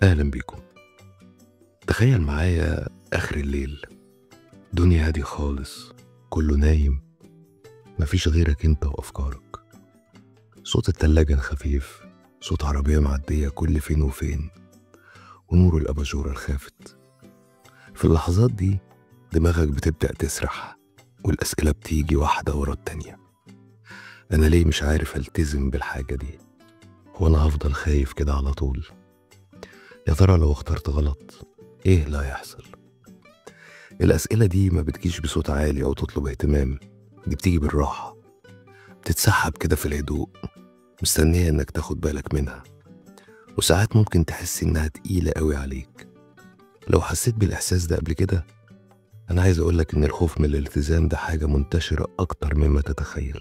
أهلا بيكم. تخيل معايا آخر الليل، دنيا هادية خالص، كله نايم، مفيش غيرك انت وأفكارك. صوت التلاجة الخفيف، صوت عربية معدية كل فين وفين، ونور الأباجورة الخافت. في اللحظات دي دماغك بتبدأ تسرح، والأسئلة بتيجي واحدة ورا التانية. أنا ليه مش عارف ألتزم بالحاجة دي؟ هو أنا هفضل خايف كده على طول؟ يا ترى لو اخترت غلط إيه اللي هيحصل؟ الأسئلة دي ما بتجيش بصوت عالي أو تطلب اهتمام، دي بتيجي بالراحة، بتتسحب كده في الهدوء، مستنية إنك تاخد بالك منها. وساعات ممكن تحس إنها تقيلة قوي عليك. لو حسيت بالإحساس ده قبل كده، أنا عايز أقولك إن الخوف من الالتزام ده حاجة منتشرة أكتر مما تتخيل.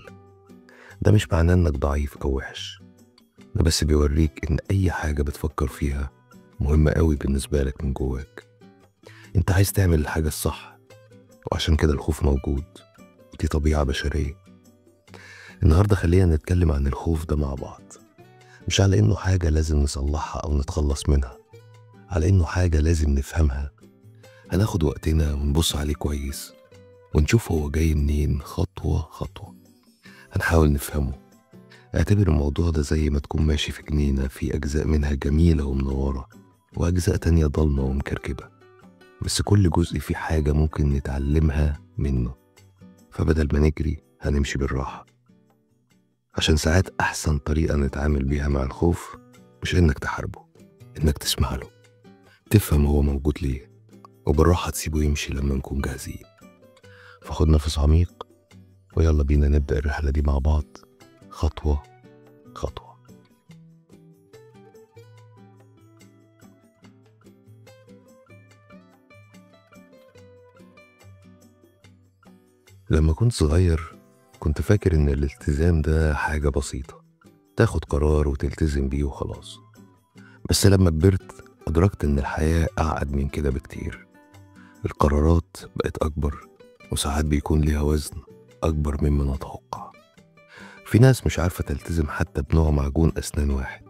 ده مش معناه إنك ضعيف أو وحش، ده بس بيوريك إن أي حاجة بتفكر فيها مهمة قوي بالنسبة لك من جواك. أنت عايز تعمل الحاجة الصح، وعشان كده الخوف موجود، ودي طبيعة بشرية. النهاردة خلينا نتكلم عن الخوف ده مع بعض، مش على إنه حاجة لازم نصلحها أو نتخلص منها، على إنه حاجة لازم نفهمها. هناخد وقتنا ونبص عليه كويس، ونشوف هو جاي منين خطوة خطوة. هنحاول نفهمه. اعتبر الموضوع ده زي ما تكون ماشي في جنينة، في أجزاء منها جميلة ومنورة، وأجزاء تانية ضلمة ومكركبة، بس كل جزء فيه حاجة ممكن نتعلمها منه. فبدل ما نجري هنمشي بالراحة، عشان ساعات أحسن طريقة نتعامل بيها مع الخوف مش إنك تحاربه، إنك تسمع له، تفهم هو موجود ليه، وبالراحة تسيبه يمشي لما نكون جاهزين. فخد نفس عميق، ويلا بينا نبدأ الرحلة دي مع بعض، خطوة خطوة. لما كنت صغير كنت فاكر إن الالتزام ده حاجة بسيطة، تاخد قرار وتلتزم بيه وخلاص. بس لما كبرت أدركت إن الحياة أعقد من كده بكتير. القرارات بقت أكبر، وساعات بيكون ليها وزن أكبر مما نتوقع. في ناس مش عارفة تلتزم حتى بنوع معجون أسنان واحد.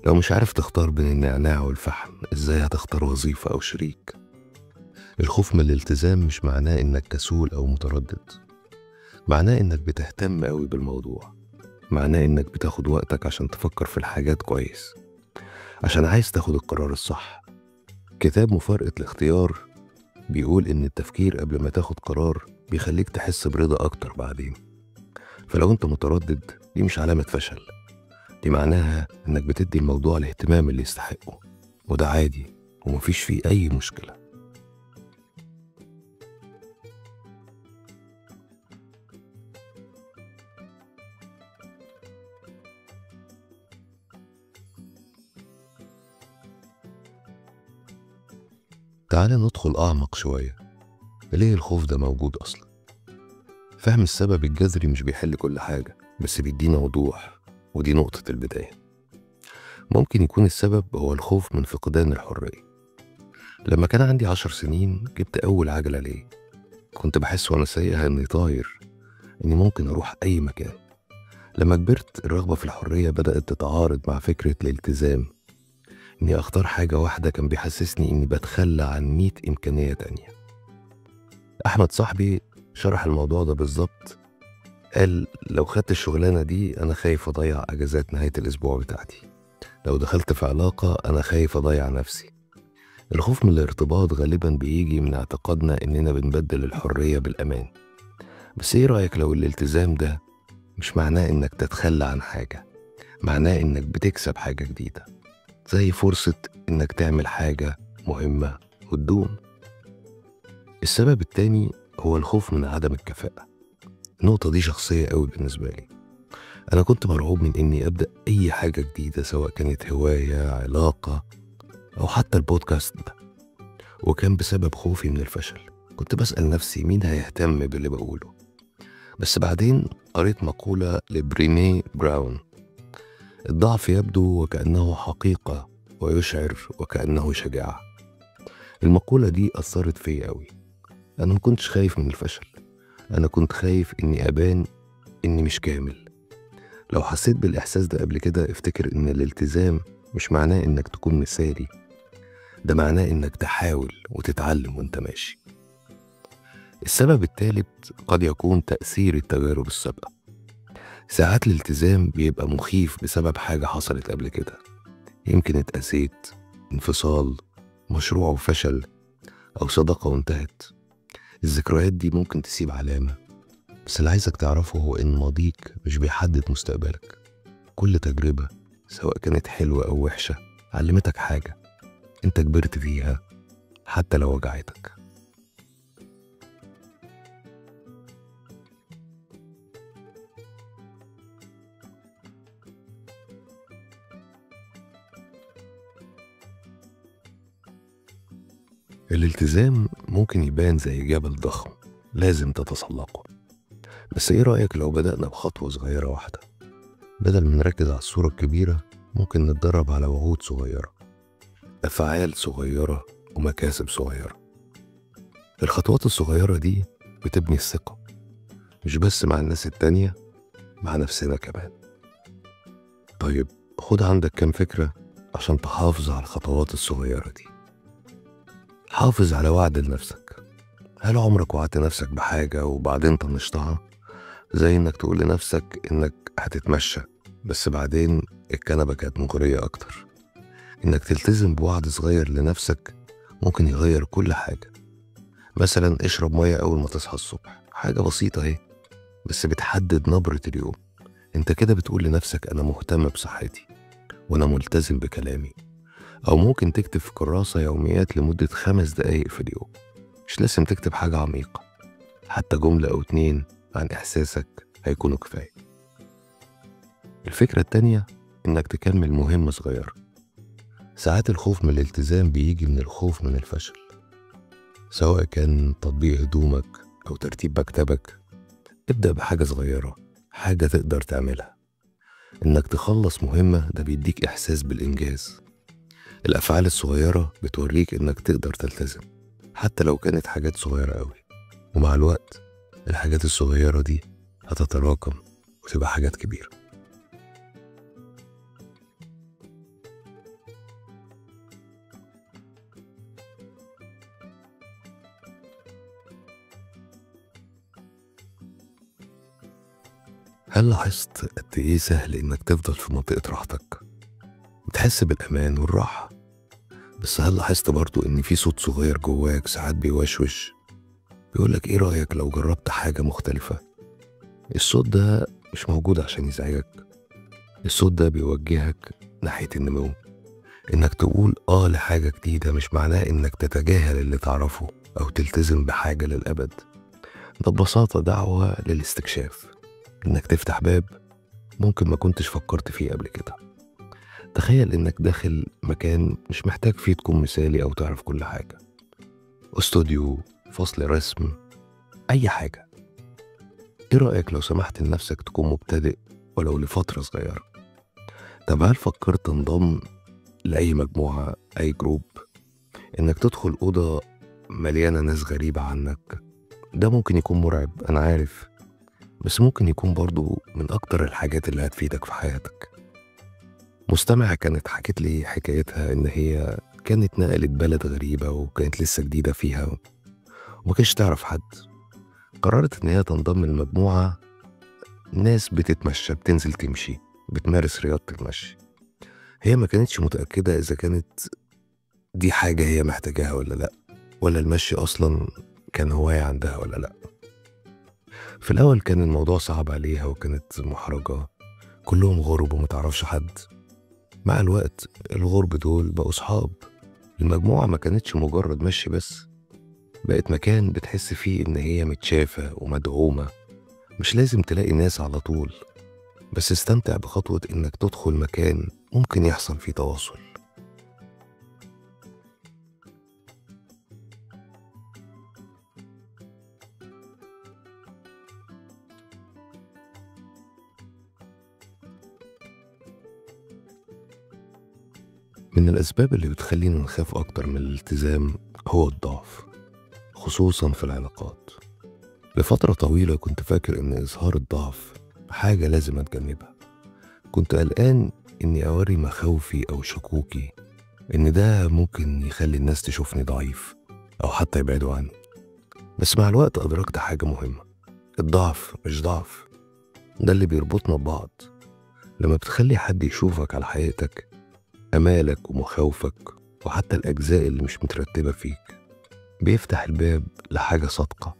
لو مش عارف تختار بين النعناع والفحم، إزاي هتختار وظيفة أو شريك؟ الخوف من الالتزام مش معناه إنك كسول أو متردد، معناه إنك بتهتم قوي بالموضوع، معناه إنك بتاخد وقتك عشان تفكر في الحاجات كويس، عشان عايز تاخد القرار الصح. كتاب مفارقة الاختيار بيقول إن التفكير قبل ما تاخد قرار بيخليك تحس برضا أكتر بعدين. فلو أنت متردد، دي مش علامة فشل، دي معناها إنك بتدي الموضوع الاهتمام اللي يستحقه، وده عادي ومفيش فيه أي مشكلة. تعال ندخل أعمق شوية. ليه الخوف ده موجود أصلا؟ فهم السبب الجذري مش بيحل كل حاجة، بس بيدينا وضوح، ودي نقطة البداية. ممكن يكون السبب هو الخوف من فقدان الحرية. لما كان عندي 10 سنين جبت أول عجلة ليه، كنت بحس وأنا سايقها إني طاير، إني ممكن أروح أي مكان. لما كبرت الرغبة في الحرية بدأت تتعارض مع فكرة الالتزام. إني أختار حاجة واحدة كان بيحسسني إني بتخلى عن 100 إمكانية تانية. أحمد صاحبي شرح الموضوع ده بالظبط. قال لو خدت الشغلانة دي أنا خايف أضيع أجازات نهاية الأسبوع بتاعتي، لو دخلت في علاقة أنا خايف أضيع نفسي. الخوف من الارتباط غالبا بيجي من اعتقادنا إننا بنبدل الحرية بالأمان. بس إيه رأيك لو الالتزام ده مش معناه إنك تتخلى عن حاجة، معناه إنك بتكسب حاجة جديدة، زي فرصة إنك تعمل حاجة مهمة وتدوم. السبب التاني هو الخوف من عدم الكفاءة. النقطة دي شخصية قوي بالنسبة لي. أنا كنت مرعوب من إني أبدأ أي حاجة جديدة، سواء كانت هواية، علاقة، أو حتى البودكاست ده، وكان بسبب خوفي من الفشل. كنت بسأل نفسي مين هيهتم باللي بقوله. بس بعدين قريت مقولة لبريني براون: الضعف يبدو وكأنه حقيقة، ويشعر وكأنه شجاعة. المقولة دي أثرت فيا قوي. أنا ما كنتش خايف من الفشل، أنا كنت خايف إني أبان إني مش كامل. لو حسيت بالإحساس ده قبل كده، افتكر إن الالتزام مش معناه إنك تكون مثالي، ده معناه إنك تحاول وتتعلم وإنت ماشي. السبب التالت قد يكون تأثير التجارب السابقة. ساعات الالتزام بيبقى مخيف بسبب حاجة حصلت قبل كده، يمكن اتأذيت، انفصال، مشروع وفشل، أو صداقة وانتهت. الذكريات دي ممكن تسيب علامة، بس اللي عايزك تعرفه هو إن ماضيك مش بيحدد مستقبلك. كل تجربة سواء كانت حلوة أو وحشة علمتك حاجة أنت كبرت فيها حتى لو وجعتك. الالتزام ممكن يبان زي جبل ضخم لازم تتسلقه، بس ايه رأيك لو بدأنا بخطوة صغيرة واحدة؟ بدل ما نركز على الصورة الكبيرة ممكن نتدرب على وعود صغيرة، أفعال صغيرة، ومكاسب صغيرة. الخطوات الصغيرة دي بتبني الثقة، مش بس مع الناس التانية، مع نفسنا كمان. طيب خد عندك كام فكرة عشان تحافظ على الخطوات الصغيرة دي. حافظ على وعد لنفسك. هل عمرك وعدت نفسك بحاجة وبعدين طنشتها؟ زي انك تقول لنفسك انك هتتمشى بس بعدين الكنبة كانت مغرية اكتر. انك تلتزم بوعد صغير لنفسك ممكن يغير كل حاجة. مثلا اشرب مية اول ما تصحى الصبح، حاجة بسيطة اهي بس بتحدد نبرة اليوم. انت كده بتقول لنفسك انا مهتم بصحتي وانا ملتزم بكلامي. او ممكن تكتب في كراسة يوميات لمدة 5 دقايق في اليوم، مش لازم تكتب حاجة عميقة، حتى جملة أو 2 عن إحساسك هيكونوا كفاية. الفكرة التانية إنك تكمل مهمة صغيرة. ساعات الخوف من الالتزام بيجي من الخوف من الفشل، سواء كان تطبيق هدومك أو ترتيب مكتبك. ابدأ بحاجة صغيرة، حاجة تقدر تعملها. إنك تخلص مهمة ده بيديك إحساس بالإنجاز. الأفعال الصغيرة بتوريك إنك تقدر تلتزم حتى لو كانت حاجات صغيرة أوي، ومع الوقت الحاجات الصغيرة دي هتتراكم وتبقى حاجات كبيرة. هل لاحظت قد إيه سهل إنك تفضل في منطقة راحتك وتحس بالأمان والراحة؟ بس هل لاحظت برضو إن في صوت صغير جواك ساعات بيوشوش بيقولك إيه رأيك لو جربت حاجة مختلفة؟ الصوت ده مش موجود عشان يزعجك، الصوت ده بيوجهك ناحية النمو. إنك تقول لحاجة جديدة مش معناه إنك تتجاهل اللي تعرفه أو تلتزم بحاجة للأبد. ده ببساطة دعوة للاستكشاف، إنك تفتح باب ممكن ما كنتش فكرت فيه قبل كده. تخيل إنك داخل مكان مش محتاج فيه تكون مثالي أو تعرف كل حاجة، استوديو، فصل رسم، أي حاجة. إيه رأيك لو سمحت لنفسك تكون مبتدئ ولو لفترة صغيرة؟ طب هل فكرت تنضم لأي مجموعة، أي جروب؟ إنك تدخل أوضة مليانة ناس غريبة عنك، ده ممكن يكون مرعب أنا عارف، بس ممكن يكون برضو من أكتر الحاجات اللي هتفيدك في حياتك. مستمعة كانت حكت لي حكايتها إن هي كانت نقلت بلد غريبة وكانت لسه جديدة فيها ومكانش تعرف حد. قررت إن هي تنضم لمجموعة ناس بتتمشى، بتنزل تمشي، بتمارس رياضة المشي. هي ما كانتش متأكدة إذا كانت دي حاجة هي محتاجاها ولا لأ، ولا المشي أصلا كان هواية عندها ولا لأ. في الأول كان الموضوع صعب عليها وكانت محرجة، كلهم غرب ومتعرفش حد. مع الوقت الغرب دول بقوا صحاب. المجموعة ما كانتش مجرد مشي بس، بقت مكان بتحس فيه إن هي متشافة ومدعومة. مش لازم تلاقي ناس على طول، بس استمتع بخطوة إنك تدخل مكان ممكن يحصل فيه تواصل. من الأسباب اللي بتخلينا نخاف أكتر من الالتزام هو الضعف، خصوصا في العلاقات. لفترة طويلة كنت فاكر إن إظهار الضعف حاجة لازم أتجنبها. كنت قلقان إني أوري مخاوفي أو شكوكي، إن ده ممكن يخلي الناس تشوفني ضعيف أو حتى يبعدوا عني. بس مع الوقت أدركت حاجة مهمة: الضعف مش ضعف، ده اللي بيربطنا ببعض. لما بتخلي حد يشوفك على حقيقتك، أمالك ومخاوفك وحتى الأجزاء اللي مش مترتبة فيك، بيفتح الباب لحاجة صادقة.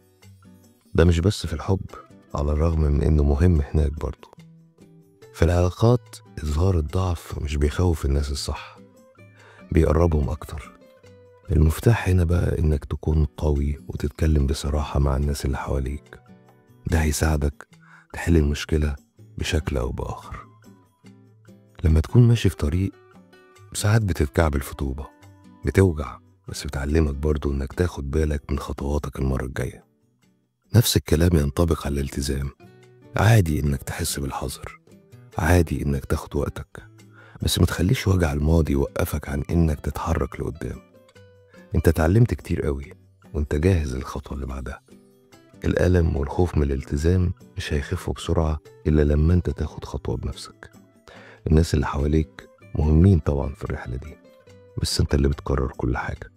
ده مش بس في الحب، على الرغم من إنه مهم هناك برضه. في العلاقات إظهار الضعف مش بيخوف الناس الصح، بيقربهم أكتر. المفتاح هنا بقى إنك تكون قوي وتتكلم بصراحة مع الناس اللي حواليك. ده هيساعدك تحل المشكلة بشكل أو بآخر. لما تكون ماشي في طريق ساعات بتتكعبل في طوبة، بتوجع، بس بتعلمك برضو إنك تاخد بالك من خطواتك المرة الجاية. نفس الكلام ينطبق على الالتزام. عادي إنك تحس بالحذر، عادي إنك تاخد وقتك، بس متخليش وجع الماضي يوقفك عن إنك تتحرك لقدام. انت اتعلمت كتير قوي وانت جاهز للخطوة اللي بعدها. الألم والخوف من الالتزام مش هيخفوا بسرعة إلا لما انت تاخد خطوة بنفسك. الناس اللي حواليك مهمين طبعا في الرحلة دي، بس انت اللي بتقرر كل حاجة.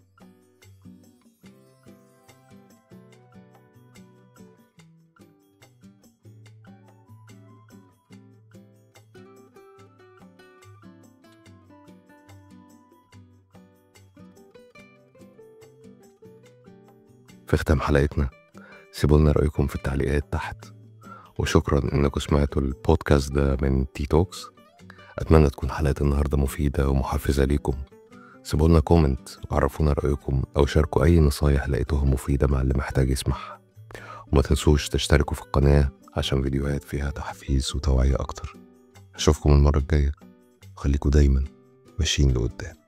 في ختام حلقتنا، سيبولنا رأيكم في التعليقات تحت، وشكرا انكم سمعتوا البودكاست ده من تي توكس. اتمنى تكون حلقة النهاردة مفيدة ومحفزة ليكم. سيبولنا كومنت وعرفونا رأيكم أو شاركوا أي نصايح لقيتوها مفيدة مع اللي محتاج يسمعها. وما تنسوش تشتركوا في القناة عشان فيديوهات فيها تحفيز وتوعية أكتر. أشوفكم المرة الجاية، وخليكوا دايما ماشيين لقدام.